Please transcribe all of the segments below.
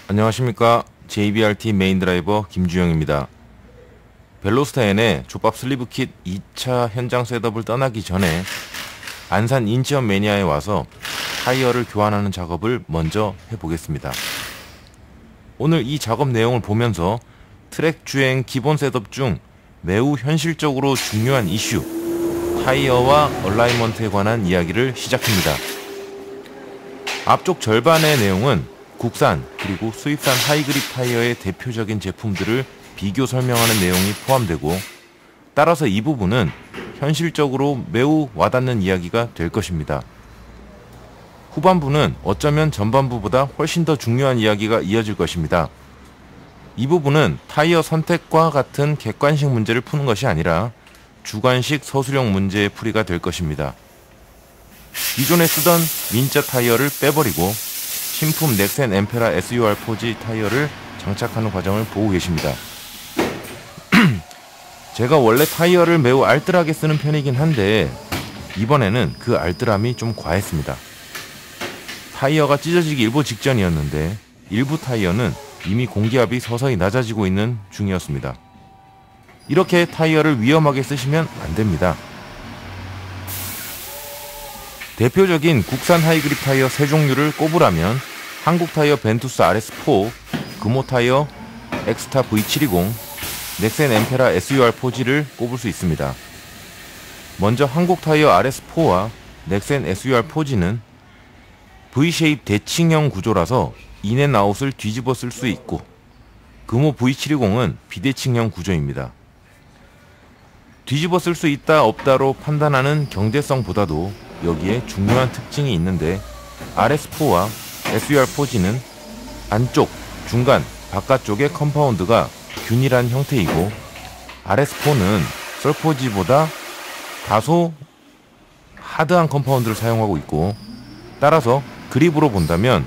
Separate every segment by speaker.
Speaker 1: 안녕하십니까. JBRT 메인 드라이버 김주영입니다. 벨로스타 N의 족밥 슬리브 킷 2차 현장 셋업을 떠나기 전에 안산 인치현 매니아에 와서 타이어를 교환하는 작업을 먼저 해보겠습니다. 오늘 이 작업 내용을 보면서 트랙 주행 기본 셋업 중 매우 현실적으로 중요한 이슈, 타이어와 얼라이먼트에 관한 이야기를 시작합니다. 앞쪽 절반의 내용은 국산 그리고 수입산 하이그립 타이어의 대표적인 제품들을 비교 설명하는 내용이 포함되고, 따라서 이 부분은 현실적으로 매우 와닿는 이야기가 될 것입니다. 후반부는 어쩌면 전반부보다 훨씬 더 중요한 이야기가 이어질 것입니다. 이 부분은 타이어 선택과 같은 객관식 문제를 푸는 것이 아니라 주관식 서술형 문제의 풀이가 될 것입니다. 기존에 쓰던 민자 타이어를 빼버리고 신품 넥센 엠페라 SUR4G 타이어를 장착하는 과정을 보고 계십니다. 제가 원래 타이어를 매우 알뜰하게 쓰는 편이긴 한데 이번에는 그 알뜰함이 좀 과했습니다. 타이어가 찢어지기 일보 직전이었는데 일부 타이어는 이미 공기압이 서서히 낮아지고 있는 중이었습니다. 이렇게 타이어를 위험하게 쓰시면 안됩니다. 대표적인 국산 하이그립 타이어 세 종류를 꼽으라면 한국 타이어 벤투스 RS4, 금호 타이어 엑스타 V720, 넥센 엠페라 SUR4G를 꼽을 수 있습니다. 먼저 한국 타이어 RS4와 넥센 SUR4G는 V-쉐입 대칭형 구조라서 인앤아웃을 뒤집어 쓸 수 있고, 금호 V720은 비대칭형 구조입니다. 뒤집어 쓸 수 있다 없다로 판단하는 경제성보다도 여기에 중요한 특징이 있는데, RS4와 SUR4G는 안쪽, 중간, 바깥쪽의 컴파운드가 균일한 형태이고, RS4는 썰4G보다 다소 하드한 컴파운드를 사용하고 있고, 따라서 그립으로 본다면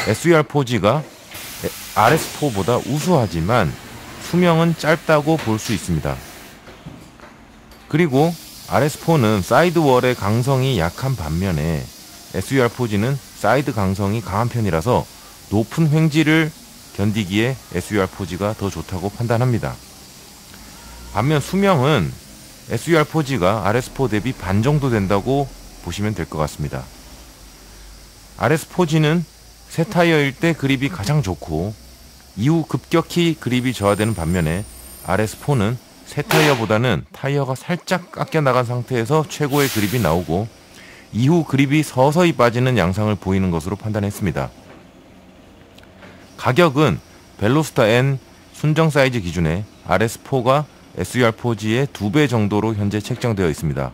Speaker 1: SUR4G가 RS4보다 우수하지만 수명은 짧다고 볼 수 있습니다. 그리고 RS4는 사이드월의 강성이 약한 반면에 SUR4G는 사이드 강성이 강한 편이라서 높은 횡지를 견디기에 SUR4G가 더 좋다고 판단합니다. 반면 수명은 SUR4G가 RS4 대비 반 정도 된다고 보시면 될 것 같습니다. RS4G는 새 타이어일 때 그립이 가장 좋고 이후 급격히 그립이 저하되는 반면에 RS4는 새 타이어보다는 타이어가 살짝 깎여 나간 상태에서 최고의 그립이 나오고 이후 그립이 서서히 빠지는 양상을 보이는 것으로 판단했습니다. 가격은 벨로스타 N 순정 사이즈 기준에 RS4가 SUR4G의 2배 정도로 현재 책정되어 있습니다.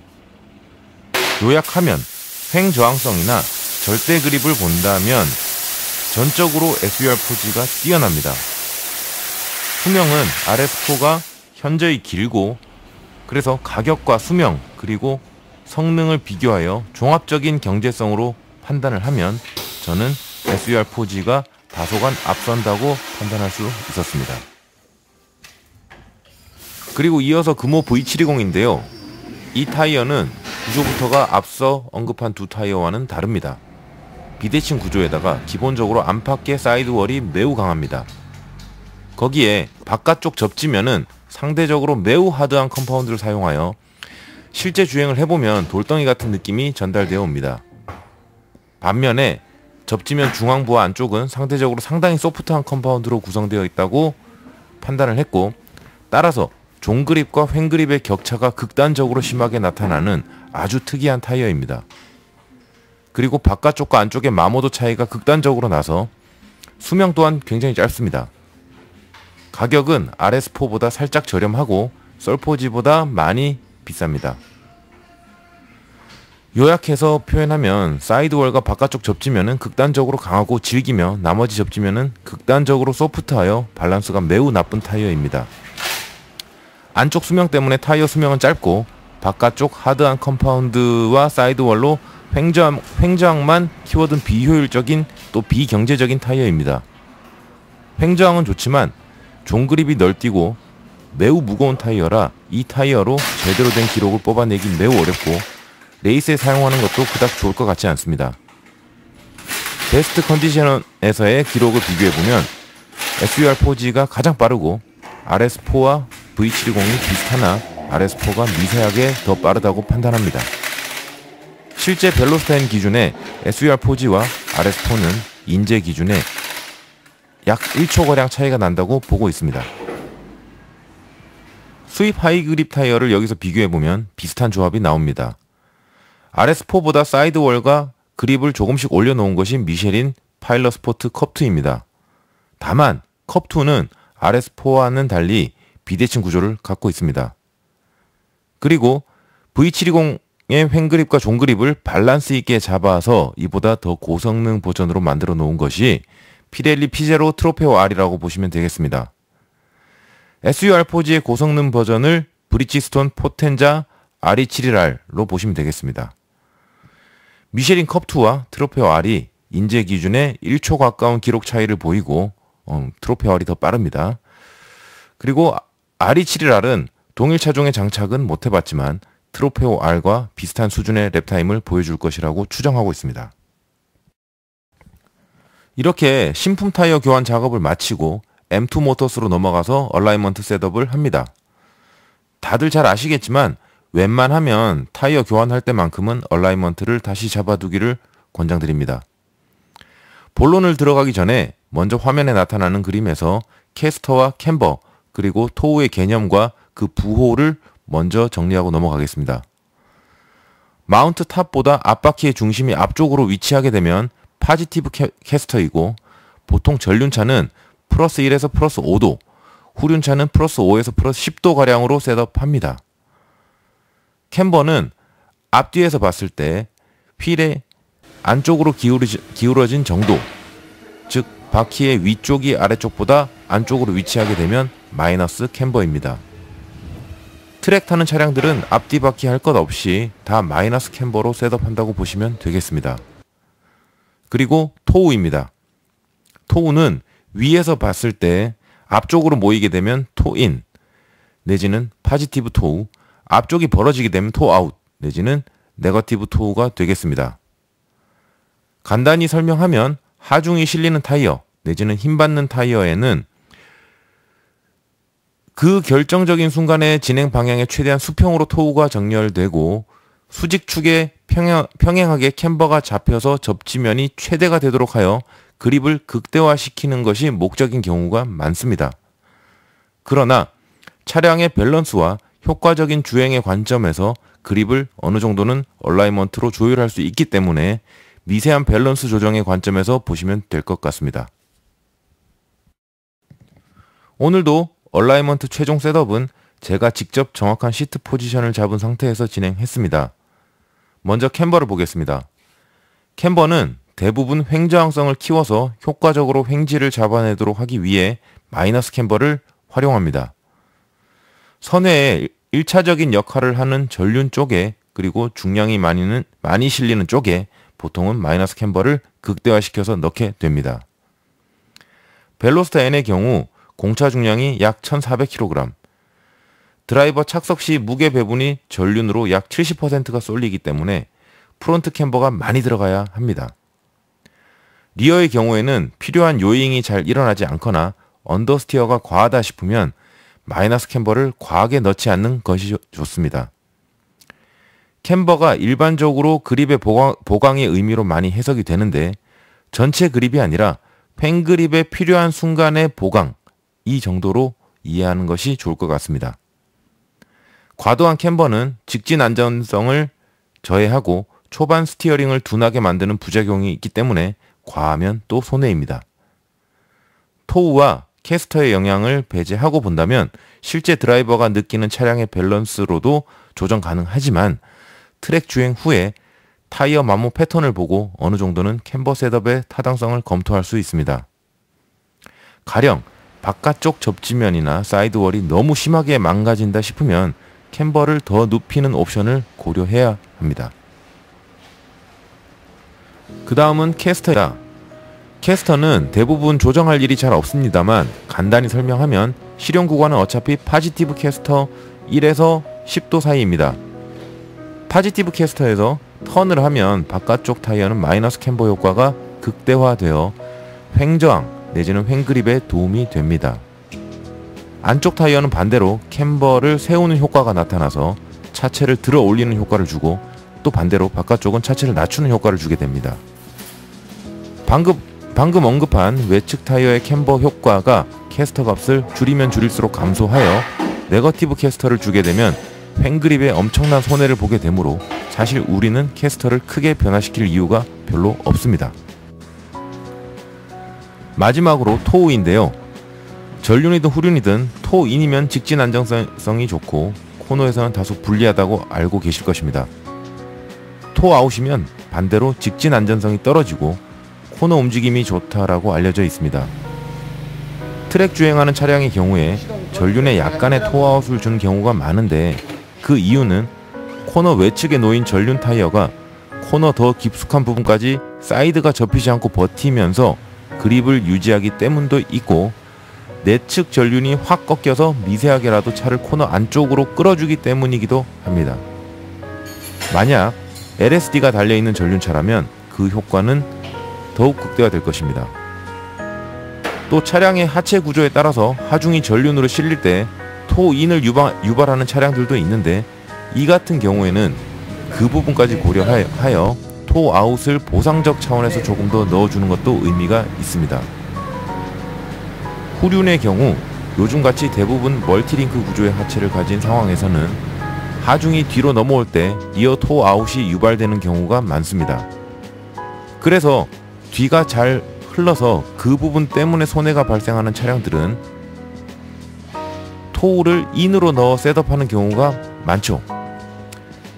Speaker 1: 요약하면 횡저항성이나 절대 그립을 본다면 전적으로 SUR4G가 뛰어납니다. 수명은 RS4가 현저히 길고, 그래서 가격과 수명 그리고 성능을 비교하여 종합적인 경제성으로 판단을 하면 저는 SUR4G가 다소간 앞선다고 판단할 수 있었습니다. 그리고 이어서 금호 V720인데요. 이 타이어는 구조부터가 앞서 언급한 두 타이어와는 다릅니다. 비대칭 구조에다가 기본적으로 안팎의 사이드월이 매우 강합니다. 거기에 바깥쪽 접지면은 상대적으로 매우 하드한 컴파운드를 사용하여 실제 주행을 해보면 돌덩이 같은 느낌이 전달되어 옵니다. 반면에 접지면 중앙부와 안쪽은 상대적으로 상당히 소프트한 컴파운드로 구성되어 있다고 판단을 했고, 따라서 종그립과 횡그립의 격차가 극단적으로 심하게 나타나는 아주 특이한 타이어입니다. 그리고 바깥쪽과 안쪽의 마모도 차이가 극단적으로 나서 수명 또한 굉장히 짧습니다. 가격은 RS4보다 살짝 저렴하고 썰4G보다 많이 비쌉니다. 요약해서 표현하면 사이드월과 바깥쪽 접지면은 극단적으로 강하고 질기며 나머지 접지면은 극단적으로 소프트하여 밸런스가 매우 나쁜 타이어입니다. 안쪽 수명 때문에 타이어 수명은 짧고 바깥쪽 하드한 컴파운드와 사이드월로 횡저항만 키워둔 비효율적인 또 비경제적인 타이어입니다. 횡저항은 좋지만 종그립이 널뛰고 매우 무거운 타이어라 이 타이어로 제대로 된 기록을 뽑아내기 매우 어렵고 레이스에 사용하는 것도 그닥 좋을 것 같지 않습니다. 베스트 컨디션에서의 기록을 비교해보면 SUR4G가 가장 빠르고 RS4와 V720이 비슷하나 RS4가 미세하게 더 빠르다고 판단합니다. 실제 벨로스타인 기준의 SUR4G와 RS4는 인제 기준에 약 1초가량 차이가 난다고 보고 있습니다. 수입 하이그립 타이어를 여기서 비교해보면 비슷한 조합이 나옵니다. RS4보다 사이드월과 그립을 조금씩 올려놓은 것이 미쉐린 파일럿 스포트 컵2입니다. 다만 컵2는 RS4와는 달리 비대칭 구조를 갖고 있습니다. 그리고 V720의 횡그립과 종그립을 밸런스 있게 잡아서 이보다 더 고성능 버전으로 만들어 놓은 것이 피렐리 피제로 트로페오 R이라고 보시면 되겠습니다. SUR4G의 고성능 버전을 브리지스톤 포텐자 RE71R로 보시면 되겠습니다. 미쉐린 컵2와 트로페오 R이 인제 기준에 1초 가까운 기록 차이를 보이고 트로페오 R이 더 빠릅니다. 그리고 RE71R은 동일 차종의 장착은 못해봤지만 트로페오 R과 비슷한 수준의 랩타임을 보여줄 것이라고 추정하고 있습니다. 이렇게 신품 타이어 교환 작업을 마치고 M2 모터스로 넘어가서 얼라이먼트 셋업을 합니다. 다들 잘 아시겠지만 웬만하면 타이어 교환할 때만큼은 얼라이먼트를 다시 잡아두기를 권장드립니다. 본론을 들어가기 전에 먼저 화면에 나타나는 그림에서 캐스터와 캠버 그리고 토우의 개념과 그 부호를 먼저 정리하고 넘어가겠습니다. 마운트 탑보다 앞바퀴의 중심이 앞쪽으로 위치하게 되면 파지티브 캐스터이고 보통 전륜차는 플러스 1에서 플러스 5도, 후륜차는 플러스 5에서 플러스 10도 가량으로 셋업합니다. 캠버는 앞뒤에서 봤을 때 휠의 안쪽으로 기울어진 정도, 즉 바퀴의 위쪽이 아래쪽보다 안쪽으로 위치하게 되면 마이너스 캠버입니다. 트랙 타는 차량들은 앞뒤 바퀴 할 것 없이 다 마이너스 캠버로 셋업한다고 보시면 되겠습니다. 그리고 토우입니다. 토우는 위에서 봤을 때 앞쪽으로 모이게 되면 토인 내지는 파지티브 토우, 앞쪽이 벌어지게 되면 토아웃 내지는 네거티브 토우가 되겠습니다. 간단히 설명하면 하중이 실리는 타이어 내지는 힘받는 타이어에는 그 결정적인 순간의 진행 방향에 최대한 수평으로 토우가 정렬되고 수직축에 평행하게 캠버가 잡혀서 접지면이 최대가 되도록 하여 그립을 극대화시키는 것이 목적인 경우가 많습니다. 그러나 차량의 밸런스와 효과적인 주행의 관점에서 그립을 어느 정도는 얼라이먼트로 조율할 수 있기 때문에 미세한 밸런스 조정의 관점에서 보시면 될 것 같습니다. 오늘도 얼라이먼트 최종 셋업은 제가 직접 정확한 시트 포지션을 잡은 상태에서 진행했습니다. 먼저 캠버를 보겠습니다. 캠버는 대부분 횡저항성을 키워서 효과적으로 횡지를 잡아내도록 하기 위해 마이너스 캠버를 활용합니다. 선회에 1차적인 역할을 하는 전륜 쪽에 그리고 중량이 많이 실리는 쪽에 보통은 마이너스 캠버를 극대화시켜서 넣게 됩니다. 벨로스타 N의 경우 공차 중량이 약 1400kg, 드라이버 착석 시 무게 배분이 전륜으로 약 70%가 쏠리기 때문에 프론트 캠버가 많이 들어가야 합니다. 리어의 경우에는 필요한 요잉이 잘 일어나지 않거나 언더스티어가 과하다 싶으면 마이너스 캠버를 과하게 넣지 않는 것이 좋습니다. 캠버가 일반적으로 그립의 보강의 의미로 많이 해석이 되는데 전체 그립이 아니라 횡그립에 필요한 순간의 보강, 이 정도로 이해하는 것이 좋을 것 같습니다. 과도한 캠버는 직진 안전성을 저해하고 초반 스티어링을 둔하게 만드는 부작용이 있기 때문에 과하면 또 손해입니다. 토우와 캐스터의 영향을 배제하고 본다면 실제 드라이버가 느끼는 차량의 밸런스로도 조정 가능하지만 트랙 주행 후에 타이어 마모 패턴을 보고 어느 정도는 캠버 셋업의 타당성을 검토할 수 있습니다. 가령 바깥쪽 접지면이나 사이드월이 너무 심하게 망가진다 싶으면 캠버를 더 눕히는 옵션을 고려해야 합니다. 그 다음은 캐스터입니다. 캐스터는 대부분 조정할 일이 잘 없습니다만 간단히 설명하면 실용 구간은 어차피 파지티브 캐스터 1에서 10도 사이입니다. 파지티브 캐스터에서 턴을 하면 바깥쪽 타이어는 마이너스 캠버 효과가 극대화되어 횡저항, 내지는 횡그립에 도움이 됩니다. 안쪽 타이어는 반대로 캠버를 세우는 효과가 나타나서 차체를 들어 올리는 효과를 주고, 또 반대로 바깥쪽은 차체를 낮추는 효과를 주게 됩니다. 방금 언급한 외측 타이어의 캠버 효과가 캐스터 값을 줄이면 줄일수록 감소하여 네거티브 캐스터를 주게 되면 횡그립에 엄청난 손해를 보게 되므로 사실 우리는 캐스터를 크게 변화시킬 이유가 별로 없습니다. 마지막으로 토우인데요. 전륜이든 후륜이든 토인이면 직진 안정성이 좋고 코너에서는 다소 불리하다고 알고 계실 것입니다. 토아웃이면 반대로 직진 안전성이 떨어지고 코너 움직임이 좋다라고 알려져 있습니다. 트랙 주행하는 차량의 경우에 전륜에 약간의 토아웃을 준 경우가 많은데, 그 이유는 코너 외측에 놓인 전륜 타이어가 코너 더 깊숙한 부분까지 사이드가 접히지 않고 버티면서 그립을 유지하기 때문도 있고, 내측 전륜이 확 꺾여서 미세하게라도 차를 코너 안쪽으로 끌어주기 때문이기도 합니다. 만약 LSD가 달려있는 전륜차라면 그 효과는 더욱 극대화될 것입니다. 또 차량의 하체 구조에 따라서 하중이 전륜으로 실릴 때 토인을 유발하는 차량들도 있는데, 이 같은 경우에는 그 부분까지 고려하여 토아웃을 보상적 차원에서 조금 더 넣어주는 것도 의미가 있습니다. 후륜의 경우 요즘같이 대부분 멀티링크 구조의 하체를 가진 상황에서는 하중이 뒤로 넘어올 때 리어 토아웃이 유발되는 경우가 많습니다. 그래서 뒤가 잘 흘러서 그 부분 때문에 손해가 발생하는 차량들은 토우를 인으로 넣어 셋업하는 경우가 많죠.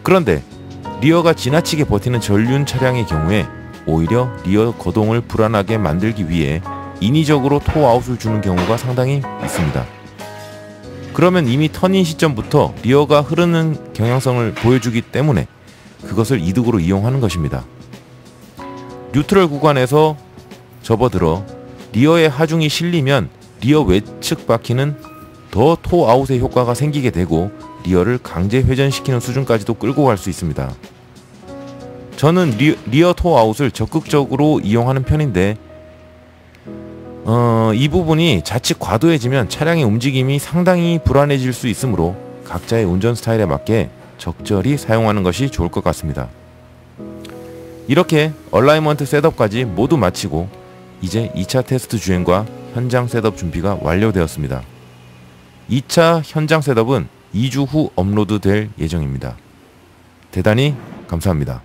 Speaker 1: 그런데 리어가 지나치게 버티는 전륜 차량의 경우에 오히려 리어 거동을 불안하게 만들기 위해 인위적으로 토아웃을 주는 경우가 상당히 있습니다. 그러면 이미 턴인 시점부터 리어가 흐르는 경향성을 보여주기 때문에 그것을 이득으로 이용하는 것입니다. 뉴트럴 구간에서 접어들어 리어의 하중이 실리면 리어 외측 바퀴는 더 토아웃의 효과가 생기게 되고 리어를 강제 회전시키는 수준까지도 끌고 갈 수 있습니다. 저는 리어 토아웃을 적극적으로 이용하는 편인데, 이 부분이 자칫 과도해지면 차량의 움직임이 상당히 불안해질 수 있으므로 각자의 운전 스타일에 맞게 적절히 사용하는 것이 좋을 것 같습니다. 이렇게 얼라이먼트 셋업까지 모두 마치고 이제 2차 테스트 주행과 현장 셋업 준비가 완료되었습니다. 2차 현장 셋업은 2주 후 업로드 될 예정입니다. 대단히 감사합니다.